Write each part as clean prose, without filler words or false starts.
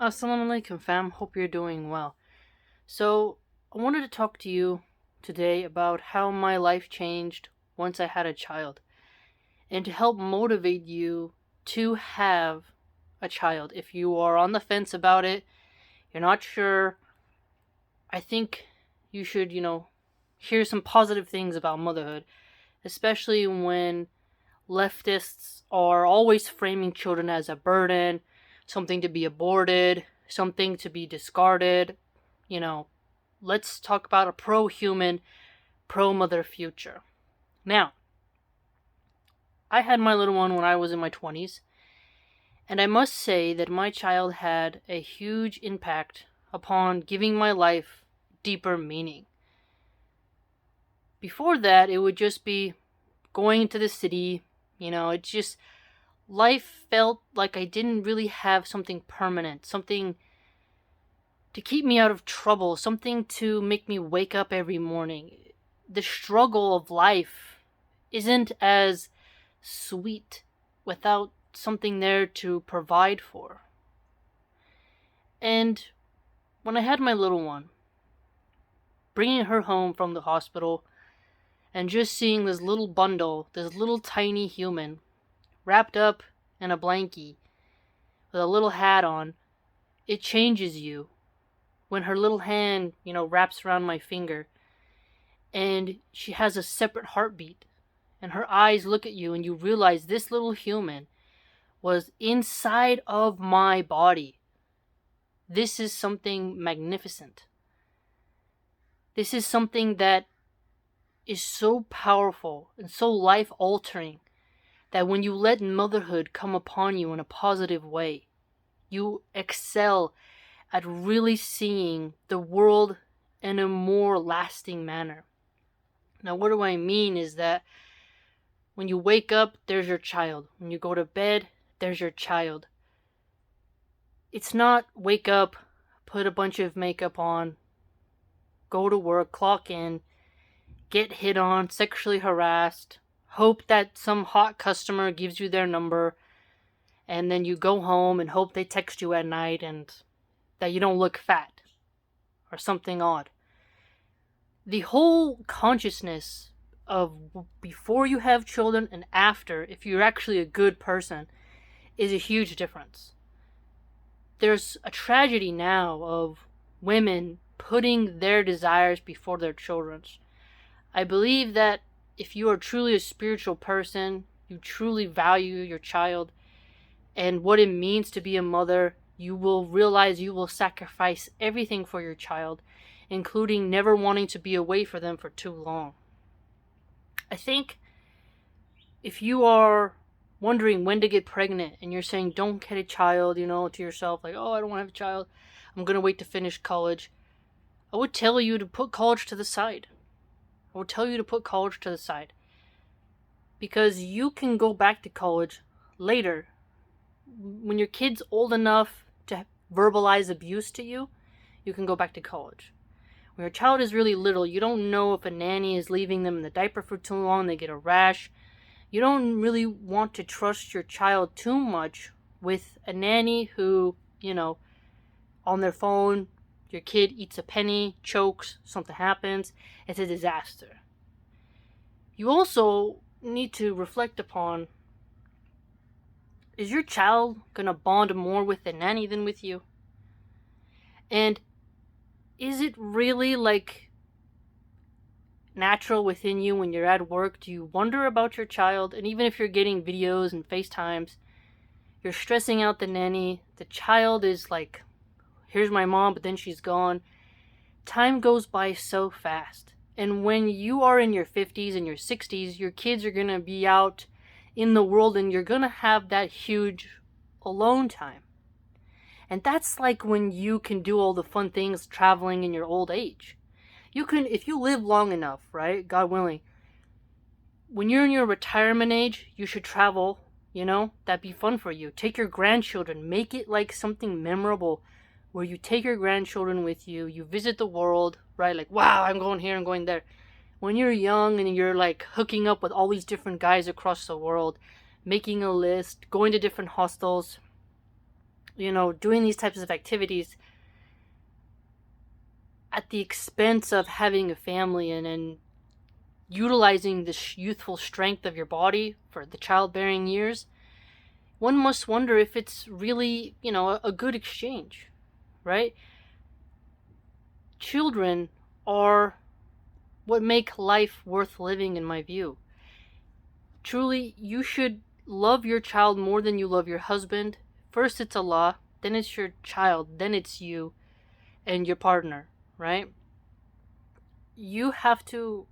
Assalamu alaikum, fam. Hope you're doing well. So, I wanted to talk to you today about how my life changed once I had a child, and to help motivate you to have a child. If you are on the fence about it, you're not sure, I think you should, hear some positive things about motherhood, especially when leftists are always framing children as a burden, something to be aborted, something to be discarded. You know, let's talk about a pro human, pro mother future. Now, I had my little one when I was in my 20s, and I must say that my child had a huge impact upon giving my life deeper meaning. Before that, it would just be going to the city. It's just life felt like I didn't really have something permanent, something to keep me out of trouble, something to make me wake up every morning. The struggle of life isn't as sweet without something there to provide for. And when I had my little one, bringing her home from the hospital and just seeing this little bundle, this little tiny human, wrapped up in a blankie with a little hat on, it changes you. When her little hand, wraps around my finger, and she has a separate heartbeat, and her eyes look at you, and you realize this little human was inside of my body. This is something magnificent. This is something that is so powerful and so life-altering that when you let motherhood come upon you in a positive way, you excel at really seeing the world in a more lasting manner. Now, what do I mean is that when you wake up, there's your child. When you go to bed, there's your child. It's not wake up, put a bunch of makeup on, go to work, clock in, get hit on, sexually harassed, hope that some hot customer gives you their number, and then you go home and hope they text you at night and that you don't look fat or something odd. The whole consciousness of before you have children and after, if you're actually a good person, is a huge difference. There's a tragedy now of women putting their desires before their children's. I believe that if you are truly a spiritual person, you truly value your child and what it means to be a mother, you will realize you will sacrifice everything for your child, including never wanting to be away from them for too long. I think if you are wondering when to get pregnant and you're saying don't get a child, to yourself, like, oh, I don't want to have a child, I'm going to wait to finish college, I would tell you to put college to the side. Because you can go back to college later. When your kid's old enough to verbalize abuse to you, you can go back to college. When your child is really little, you don't know if a nanny is leaving them in the diaper for too long, they get a rash. You don't really want to trust your child too much with a nanny who, on their phone, your kid eats a penny, chokes, something happens, it's a disaster. You also need to reflect upon, is your child going to bond more with the nanny than with you? And is it really natural within you when you're at work? Do you wonder about your child? And even if you're getting videos and FaceTimes, you're stressing out the nanny. The child is like, here's my mom, but then she's gone. Time goes by so fast. And when you are in your 50s and your 60s, your kids are going to be out in the world and you're going to have that huge alone time. And that's like when you can do all the fun things traveling in your old age. You can, if you live long enough, right? God willing. When you're in your retirement age, you should travel, that'd be fun for you. Take your grandchildren, make it like something memorable where you take your grandchildren with you, you visit the world, right? Like, wow, I'm going here, I'm going there. When you're young and you're like hooking up with all these different guys across the world, making a list, going to different hostels, doing these types of activities at the expense of having a family and utilizing this youthful strength of your body for the childbearing years, one must wonder if it's really, a good exchange, right? Children are what make life worth living, in my view. Truly, you should love your child more than you love your husband. First it's Allah, then it's your child, then it's you and your partner, right? You have to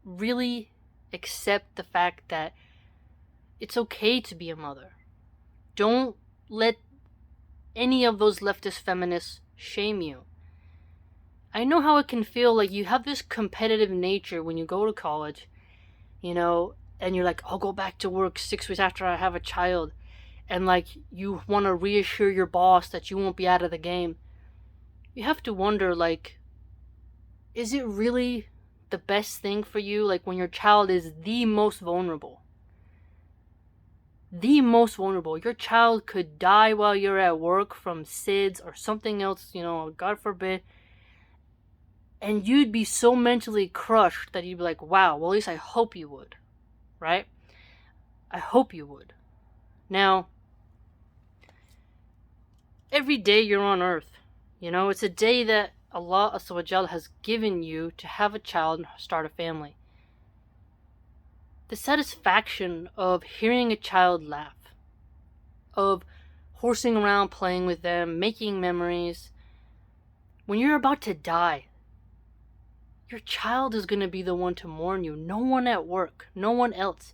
really accept the fact that it's okay to be a mother. Don't let any of those leftist feminists shame you. I know how it can feel like you have this competitive nature when you go to college, and you're like, I'll go back to work 6 weeks after I have a child. And like, you want to reassure your boss that you won't be out of the game. You have to wonder, like, is it really the best thing for you? Like, when your child is the most vulnerable. The most vulnerable. Your child could die while you're at work from SIDS or something else, God forbid. And you'd be so mentally crushed that you'd be like, wow, well, at least I hope you would. Right? I hope you would. Now, every day you're on earth, it's a day that Allah Azza has given you to have a child and start a family. The satisfaction of hearing a child laugh, of horsing around playing with them, making memories. When you're about to die, your child is going to be the one to mourn you. No one at work, no one else.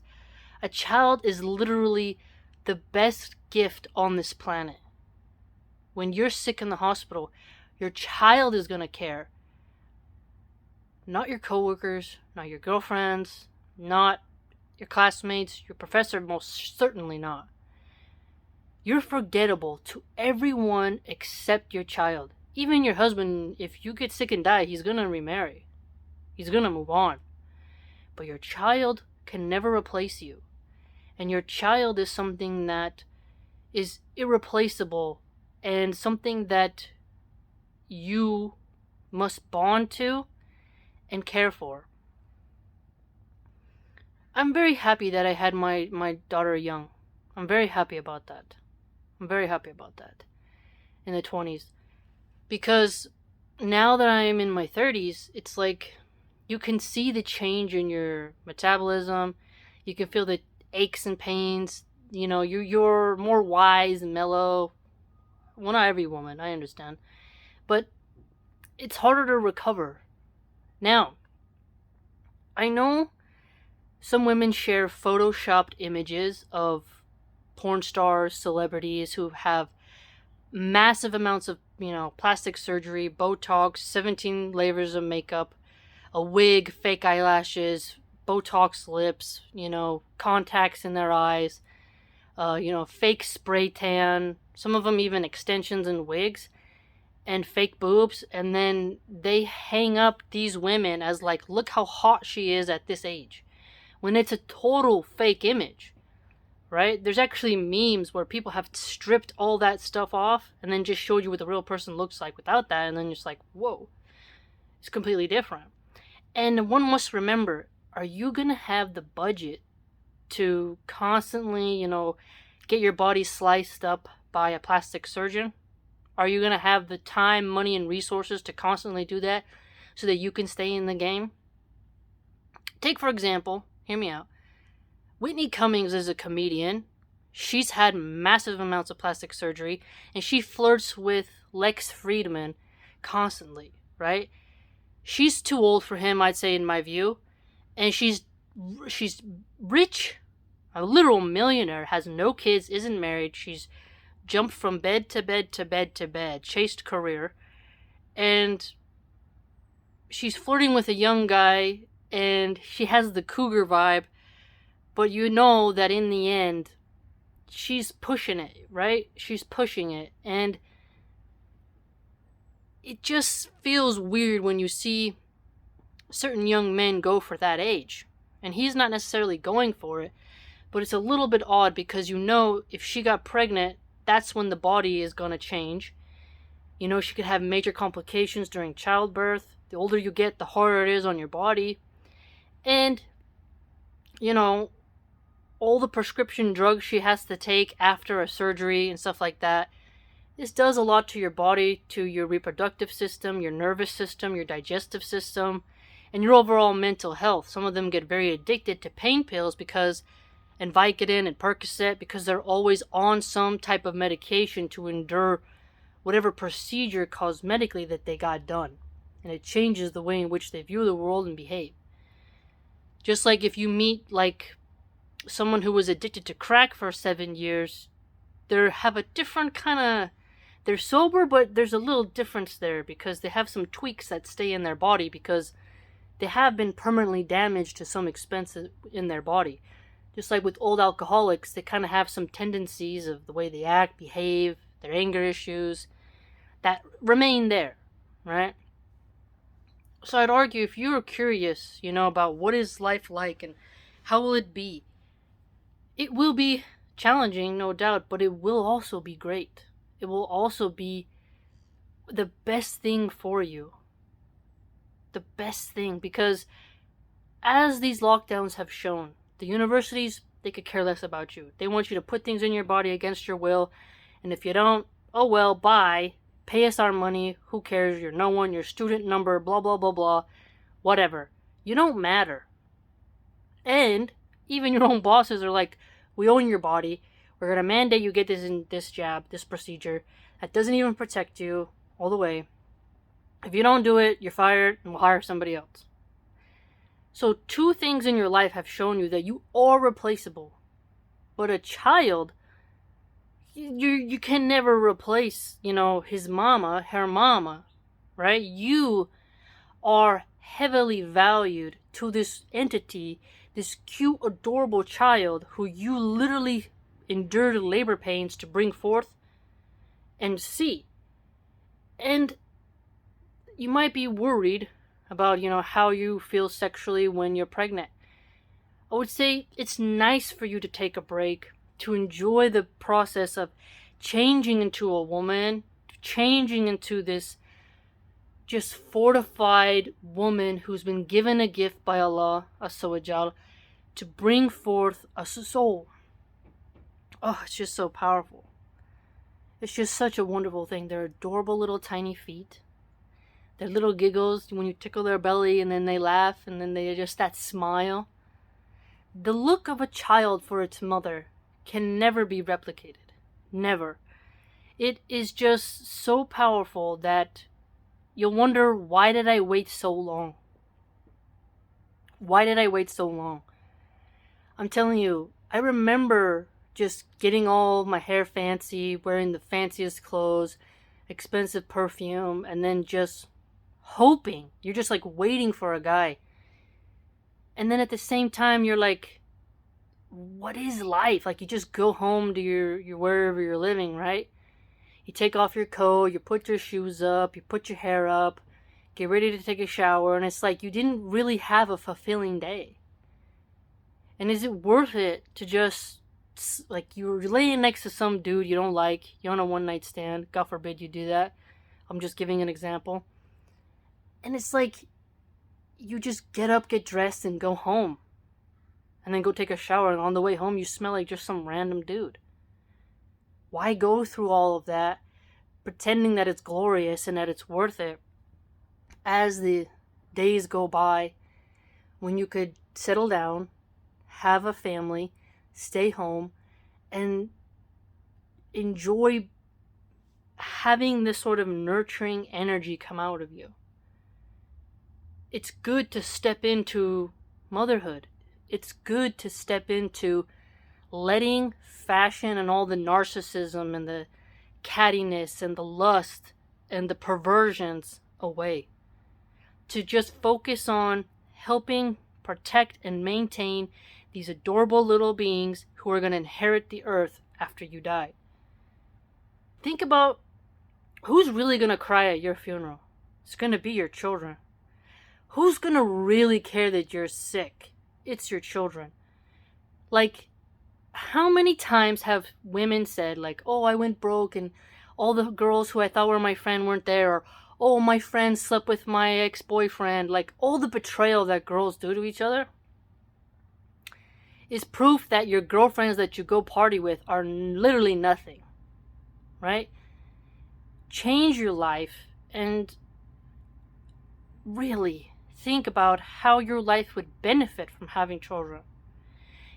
A child is literally the best gift on this planet. When you're sick in the hospital, your child is going to care. Not your coworkers, not your girlfriends, not your classmates, your professor, most certainly not. You're forgettable to everyone except your child. Even your husband, if you get sick and die, he's going to remarry. He's going to move on. But your child can never replace you. And your child is something that is irreplaceable and something that you must bond to and care for. I'm very happy that I had my daughter young. I'm very happy about that. In the 20s. Because now that I'm in my 30s, it's like you can see the change in your metabolism. You can feel the aches and pains. You're more wise and mellow. Well, not every woman, I understand. But it's harder to recover. Now, I know some women share photoshopped images of porn stars, celebrities who have massive amounts of, plastic surgery, Botox, 17 layers of makeup, a wig, fake eyelashes, Botox lips, contacts in their eyes, fake spray tan, some of them even extensions and wigs, and fake boobs, and then they hang up these women as like, look how hot she is at this age, when it's a total fake image, right? There's actually memes where people have stripped all that stuff off and then just showed you what the real person looks like without that, and then you're just like, whoa, it's completely different. And one must remember, are you going to have the budget to constantly, get your body sliced up by a plastic surgeon? Are you going to have the time, money, and resources to constantly do that so that you can stay in the game? Take, for example, hear me out. Whitney Cummings is a comedian. She's had massive amounts of plastic surgery, and she flirts with Lex Friedman constantly, right? She's too old for him, I'd say, in my view. And she's rich, a literal millionaire, has no kids, isn't married. She's jumped from bed to bed to bed to bed, chased career. And she's flirting with a young guy, and she has the cougar vibe. But you know that in the end, she's pushing it, right? She's pushing it. And it just feels weird when you see certain young men go for that age. And he's not necessarily going for it, but it's a little bit odd because if she got pregnant, that's when the body is going to change. She could have major complications during childbirth. The older you get, the harder it is on your body. And, all the prescription drugs she has to take after a surgery and stuff like that. This does a lot to your body, to your reproductive system, your nervous system, your digestive system, and your overall mental health. Some of them get very addicted to pain pills and Vicodin and Percocet because they're always on some type of medication to endure whatever procedure cosmetically that they got done. And it changes the way in which they view the world and behave. Just like if you meet someone who was addicted to crack for 7 years, they have a different kind of... They're sober, but there's a little difference there because they have some tweaks that stay in their body because they have been permanently damaged to some extent in their body. Just like with old alcoholics, they kind of have some tendencies of the way they act, behave, their anger issues that remain there, right? So I'd argue if you're curious, about what is life like and how will it be, it will be challenging, no doubt, but it will also be great. It will also be the best thing for you. The best thing, because as these lockdowns have shown, the universities, they could care less about you. They want you to put things in your body against your will, and if you don't, oh well, bye. Pay us our money. Who cares? You're no one. Your student number, blah, blah, blah, blah. Whatever. You don't matter. And even your own bosses are like, we own your body. We're going to mandate you get this jab, this procedure. That doesn't even protect you all the way. If you don't do it, you're fired and we'll hire somebody else. So 2 things in your life have shown you that you are replaceable. But a child, you can never replace, his mama, her mama, right? You are heavily valued to this entity, this cute, adorable child who you literally endured labor pains to bring forth and see. And you might be worried about, how you feel sexually when you're pregnant. I would say it's nice for you to take a break, to enjoy the process of changing into a woman, changing into this just fortified woman who's been given a gift by Allah, Azza wa Jal, to bring forth a soul. Oh, it's just so powerful. It's just such a wonderful thing. They're adorable little tiny feet. Their little giggles when you tickle their belly and then they laugh and then they just that smile. The look of a child for its mother can never be replicated. Never. It is just so powerful that you'll wonder, why did I wait so long? Why did I wait so long? I'm telling you, I remember just getting all my hair fancy, wearing the fanciest clothes, expensive perfume, and then just hoping. You're just waiting for a guy. And then at the same time, you're like, what is life? You just go home to your wherever you're living, right? You take off your coat, you put your shoes up, you put your hair up, get ready to take a shower, and it's you didn't really have a fulfilling day. And is it worth it to just, you're laying next to some dude you don't like, you're on a one-night stand, God forbid you do that. I'm just giving an example. And it's you just get up, get dressed, and go home. And then go take a shower, and on the way home you smell like just some random dude. Why go through all of that, pretending that it's glorious and that it's worth it, as the days go by, when you could settle down, have a family, stay home, and enjoy having this sort of nurturing energy come out of you? It's good to step into motherhood. It's good to step into letting fashion and all the narcissism and the cattiness and the lust and the perversions away. To just focus on helping protect and maintain these adorable little beings who are going to inherit the earth after you die. Think about who's really going to cry at your funeral. It's going to be your children. Who's going to really care that you're sick? It's your children. how many times have women said, like, oh, I went broke and all the girls who I thought were my friend weren't there, or oh, my friend slept with my ex-boyfriend. Like, all the betrayal that girls do to each other is proof that your girlfriends that you go party with are literally nothing, right? Change your life and really think about how your life would benefit from having children.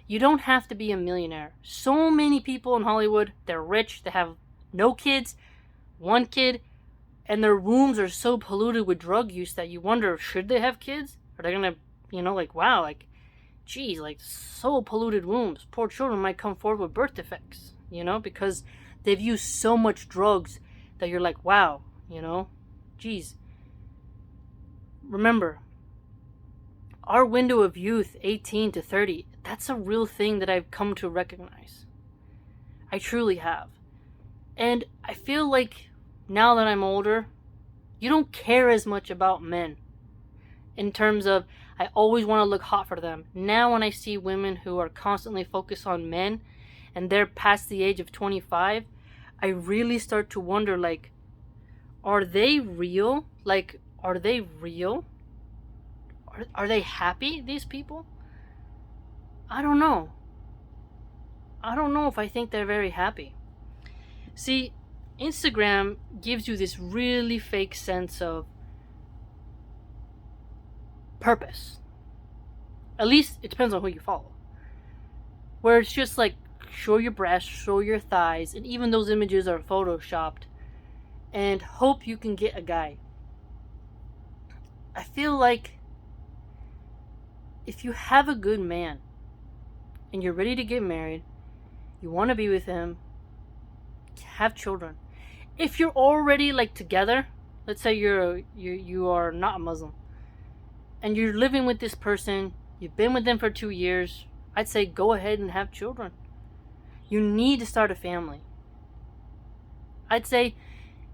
You don't have to be a millionaire. So many people in Hollywood, they're rich, they have no kids, one kid, and their rooms are so polluted with drug use that you wonder, should they have kids? Are they gonna, like, wow, like, geez, like, so polluted rooms. Poor children might come forward with birth defects, because they've used so much drugs that you're like, wow, geez. Remember, our window of youth, 18 to 30, that's a real thing that I've come to recognize. I truly have. And I feel like now that I'm older, you don't care as much about men. In terms of, I always want to look hot for them. Now when I see women who are constantly focused on men and they're past the age of 25, I really start to wonder, like, are they real? Like, are they real? Are they happy, these people? I don't know. I don't know if I think they're very happy. See, Instagram gives you this really fake sense of purpose. At least it depends on who you follow. Where it's just like, show your breasts, show your thighs, and even those images are photoshopped, and hope you can get a guy. I feel like if you have a good man and you're ready to get married, you want to be with him, have children. If you're already like together, let's say you are not a Muslim, and you're living with this person, you've been with them for 2 years, I'd say go ahead and have children. You need to start a family. I'd say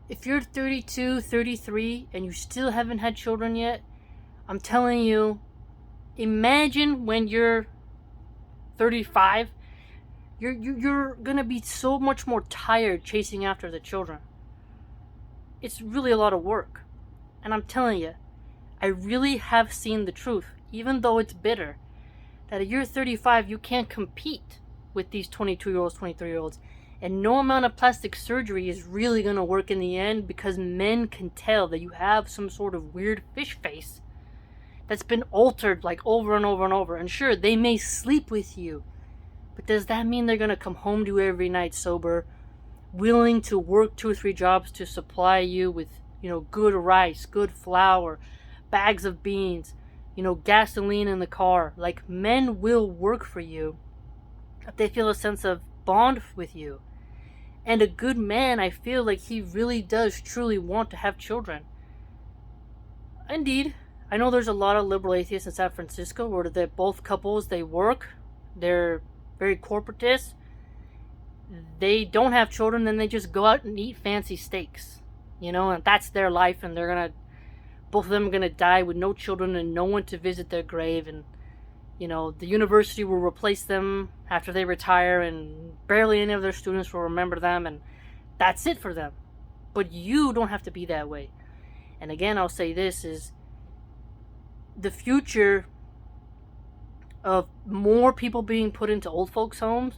if you're 32, 33, and you still haven't had children yet, I'm telling you, imagine when you're 35, you're gonna be so much more tired chasing after the children. It's really a lot of work. And I'm telling you, I really have seen the truth, even though it's bitter, that at year 35, you can't compete with these 22-year-olds, 23-year-olds. And no amount of plastic surgery is really going to work in the end, because men can tell that you have some sort of weird fish face that's been altered like over and over and over. And sure, they may sleep with you, but does that mean they're going to come home to you every night sober, willing to work 2 or 3 jobs to supply you with, good rice, good flour, bags of beans, gasoline in the car? Like, men will work for you if they feel a sense of bond with you. And a good man, I feel like he really does truly want to have children. Indeed, I know there's a lot of liberal atheists in San Francisco where both couples, they work, they're very corporatist, they don't have children, then they just go out and eat fancy steaks, and that's their life, and both of them are gonna die with no children and no one to visit their grave, and the university will replace them after they retire, and barely any of their students will remember them, and that's it for them. But you don't have to be that way. And again, I'll say this is the future of more people being put into old folks' homes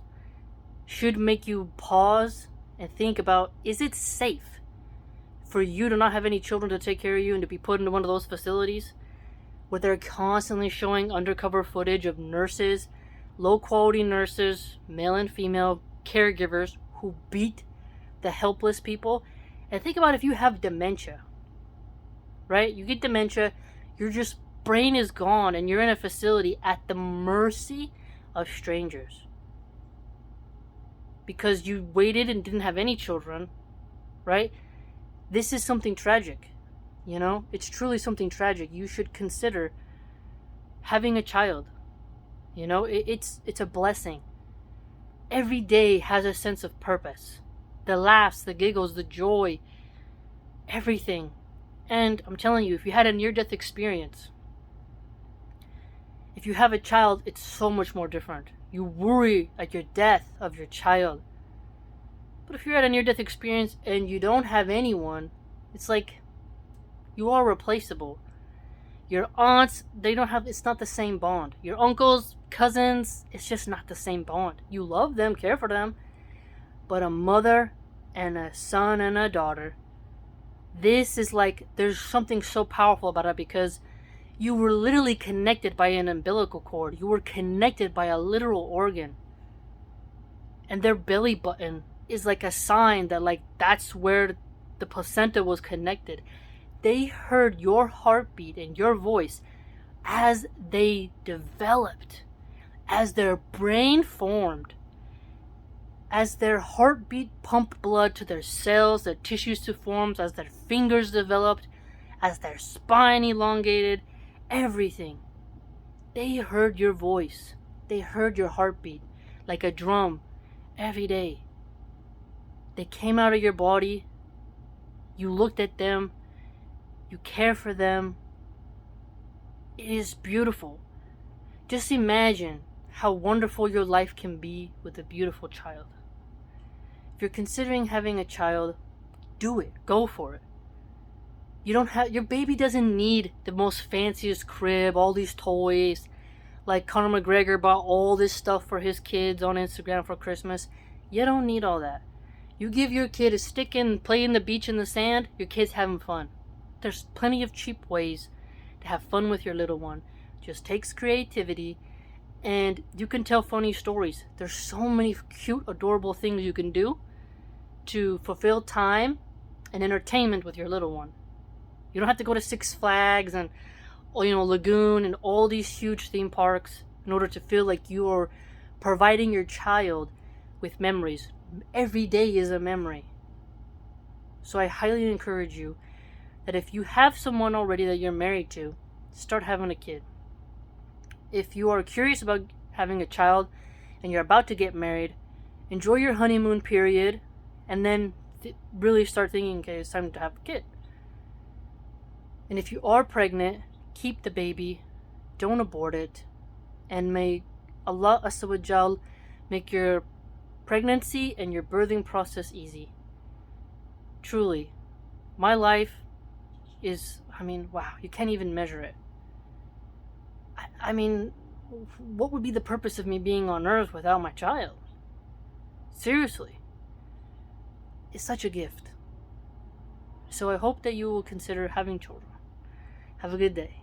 should make you pause and think about, is it safe for you to not have any children to take care of you and to be put into one of those facilities where they're constantly showing undercover footage of nurses, low-quality nurses, male and female caregivers, who beat the helpless people? And think about if you have dementia, right? You get dementia, your brain is gone, and you're in a facility at the mercy of strangers because you waited and didn't have any children, right? This is something tragic. It's truly something tragic. You should consider having a child. It's a blessing. Every day has a sense of purpose. The laughs, the giggles, the joy, everything. And I'm telling you, if you had a near-death experience, if you have a child, it's so much more different. You worry at your death of your child. But if you're at a near-death experience and you don't have anyone, it's like you are replaceable. Your aunts, it's not the same bond. Your uncles, cousins, it's just not the same bond. You love them, care for them, but a mother and a son and a daughter, this is like, there's something so powerful about it because you were literally connected by an umbilical cord. You were connected by a literal organ. And their belly button is like a sign that like that's where the placenta was connected. They heard your heartbeat and your voice as they developed, as their brain formed, as their heartbeat pumped blood to their cells, their tissues to form, as their fingers developed, as their spine elongated, everything. They heard your voice. They heard your heartbeat like a drum every day. They came out of your body. You looked at them. You care for them. It is beautiful. Just imagine how wonderful your life can be with a beautiful child. If you're considering having a child, do it. Go for it. Your baby doesn't need the most fanciest crib, all these toys. Like Conor McGregor bought all this stuff for his kids on Instagram for Christmas. You don't need all that. You give your kid a stick and play in the beach in the sand, your kid's having fun. There's plenty of cheap ways to have fun with your little one. Just takes creativity, and you can tell funny stories. There's so many cute, adorable things you can do to fulfill time and entertainment with your little one. You don't have to go to Six Flags and Lagoon and all these huge theme parks in order to feel like you are providing your child with memories. Every day is a memory. So I highly encourage you that if you have someone already that you're married to, start having a kid. If you are curious about having a child and you're about to get married, enjoy your honeymoon period and then really start thinking, okay, it's time to have a kid. And if you are pregnant, keep the baby, don't abort it, and may Allah Azza wa Jal make your pregnancy and your birthing process easy. Truly, my life is, wow, you can't even measure it. What would be the purpose of me being on earth without my child? Seriously. It's such a gift. So I hope that you will consider having children. Have a good day.